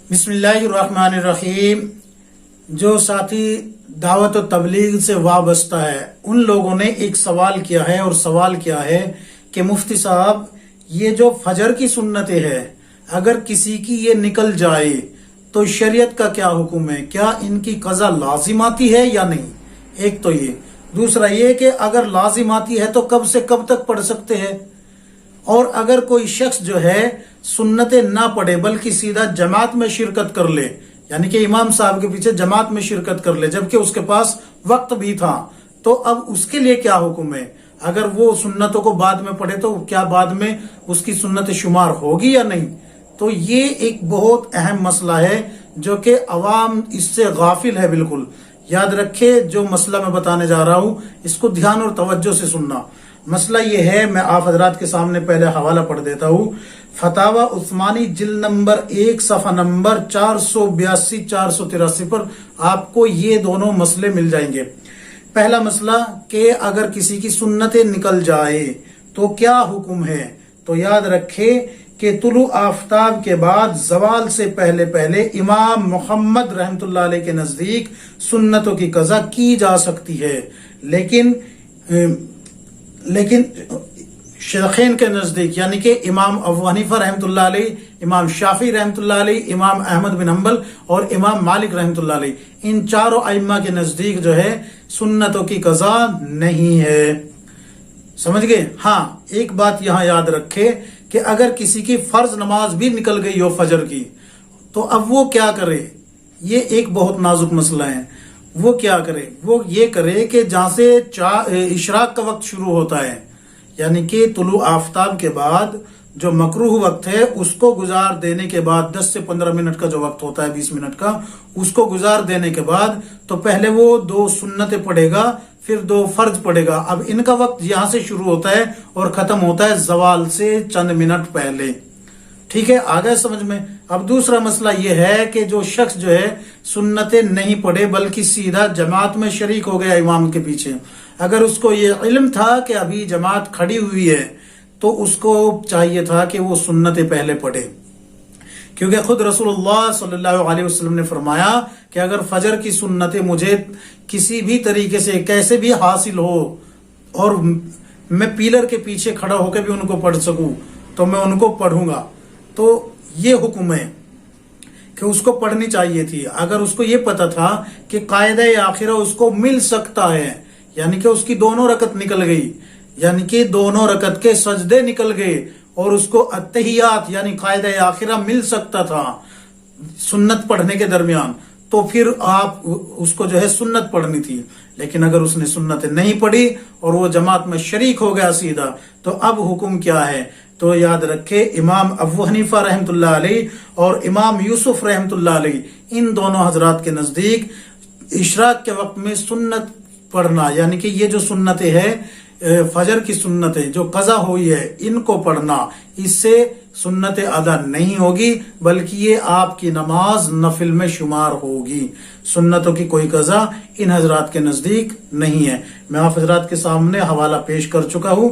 بسم اللہ الرحمن الرحیم۔ جو ساتھی دعوت و تبلیغ سے وابستہ ہے ان لوگوں نے ایک سوال کیا ہے، اور سوال کیا ہے کہ مفتی صاحب یہ جو فجر کی سنتیں ہے اگر کسی کی یہ نکل جائے تو شریعت کا کیا حکم ہے؟ کیا ان کی قضا لازم آتی ہے یا نہیں؟ ایک تو یہ، دوسرا یہ کہ اگر لازم آتی ہے تو کب سے کب تک پڑھ سکتے ہیں؟ اور اگر کوئی شخص جو ہے سنتیں نہ پڑھے بلکہ سیدھا جماعت میں شرکت کر لے، یعنی کہ امام صاحب کے پیچھے جماعت میں شرکت کر لے جبکہ اس کے پاس وقت بھی تھا، تو اب اس کے لیے کیا حکم ہے؟ اگر وہ سنتوں کو بعد میں پڑھے تو کیا بعد میں اس کی سنت شمار ہوگی یا نہیں؟ تو یہ ایک بہت اہم مسئلہ ہے جو کہ عوام اس سے غافل ہے بالکل۔ یاد رکھے جو مسئلہ میں بتانے جا رہا ہوں اس کو دھیان اور توجہ سے سننا۔ مسئلہ یہ ہے، میں آپ حضرات کے سامنے پہلے حوالہ پڑھ دیتا ہوں۔ فتاوی عثمانی جلد نمبر 1 صفحہ نمبر 482 483 پر آپ کو یہ دونوں مسئلے مل جائیں گے۔ پہلا مسئلہ کہ اگر کسی کی سنتیں نکل جائے تو کیا حکم ہے؟ تو یاد رکھے کہ طلوع آفتاب کے بعد زوال سے پہلے پہلے امام محمد رحمۃ اللہ علیہ کے نزدیک سنتوں کی قضا کی جا سکتی ہے، لیکن شیخین کے نزدیک یعنی کہ امام ابو حنیفہ رحمۃ اللہ علیہ، امام شافعی رحمۃ اللہ علیہ، امام احمد بن حنبل اور امام مالک رحمۃ اللہ علیہ، ان چاروں ائمہ کے نزدیک جو ہے سنتوں کی قضا نہیں ہے۔ سمجھ گئے؟ ہاں، ایک بات یہاں یاد رکھے کہ اگر کسی کی فرض نماز بھی نکل گئی ہو فجر کی تو اب وہ کیا کرے؟ یہ ایک بہت نازک مسئلہ ہے۔ وہ کیا کرے؟ وہ یہ کرے کہ جہاں سے اشراق کا وقت شروع ہوتا ہے، یعنی کہ طلوع آفتاب کے بعد جو مکروہ وقت ہے اس کو گزار دینے کے بعد 10 سے 15 منٹ کا جو وقت ہوتا ہے، 20 منٹ کا، اس کو گزار دینے کے بعد تو پہلے وہ 2 سنتیں پڑھے گا، پھر 2 فرض پڑھے گا۔ اب ان کا وقت یہاں سے شروع ہوتا ہے اور ختم ہوتا ہے زوال سے چند منٹ پہلے۔ ٹھیک ہے، آگے سمجھ میں؟ اب دوسرا مسئلہ یہ ہے کہ جو شخص جو ہے سنتیں نہیں پڑھے بلکہ سیدھا جماعت میں شریک ہو گیا امام کے پیچھے، اگر اس کو یہ علم تھا کہ ابھی جماعت کھڑی ہوئی ہے تو اس کو چاہیے تھا کہ وہ سنتیں پہلے پڑھے، کیونکہ خود رسول اللہ صلی اللہ علیہ وسلم نے فرمایا کہ اگر فجر کی سنتیں مجھے کسی بھی طریقے سے کیسے بھی حاصل ہو اور میں پیلر کے پیچھے کھڑا ہو کے بھی ان کو پڑھ سکوں تو میں ان کو پڑھوں گا۔ تو یہ حکم ہے کہ اس کو پڑھنی چاہیے تھی۔ اگر اس کو یہ پتا تھا کہ قاعدہ آخرہ اس کو مل سکتا ہے، یعنی کہ اس کی دونوں رکعت نکل گئی، یعنی کہ دونوں رکعت کے سجدے نکل گئے اور اس کو اتحیات یعنی قاعدہ آخرہ مل سکتا تھا سنت پڑھنے کے درمیان، تو پھر آپ اس کو جو ہے سنت پڑھنی تھی۔ لیکن اگر اس نے سنت نہیں پڑھی اور وہ جماعت میں شریک ہو گیا سیدھا، تو اب حکم کیا ہے؟ تو یاد رکھے امام ابو حنیفہ رحمۃ اللہ علیہ اور امام یوسف رحمۃ اللہ علیہ، ان دونوں حضرات کے نزدیک اشراق کے وقت میں سنت پڑھنا، یعنی کہ یہ جو سنتیں ہیں فجر کی سنتیں جو قضا ہوئی ہے ان کو پڑھنا، اس سے سنت ادا نہیں ہوگی بلکہ یہ آپ کی نماز نفل میں شمار ہوگی۔ سنتوں کی کوئی قضا ان حضرات کے نزدیک نہیں ہے۔ میں آپ حضرات کے سامنے حوالہ پیش کر چکا ہوں،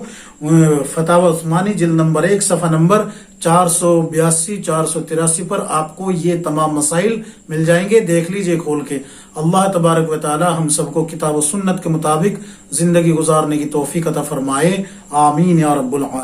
فتاوی عثمانی جلد نمبر 1 صفحہ نمبر 482 483 پر آپ کو یہ تمام مسائل مل جائیں گے، دیکھ لیجئے کھول کے۔ اللہ تبارک و تعالی ہم سب کو کتاب و سنت کے مطابق زندگی گزارنے کی توفیق عطا فرمائے، آمین یا رب العالمین۔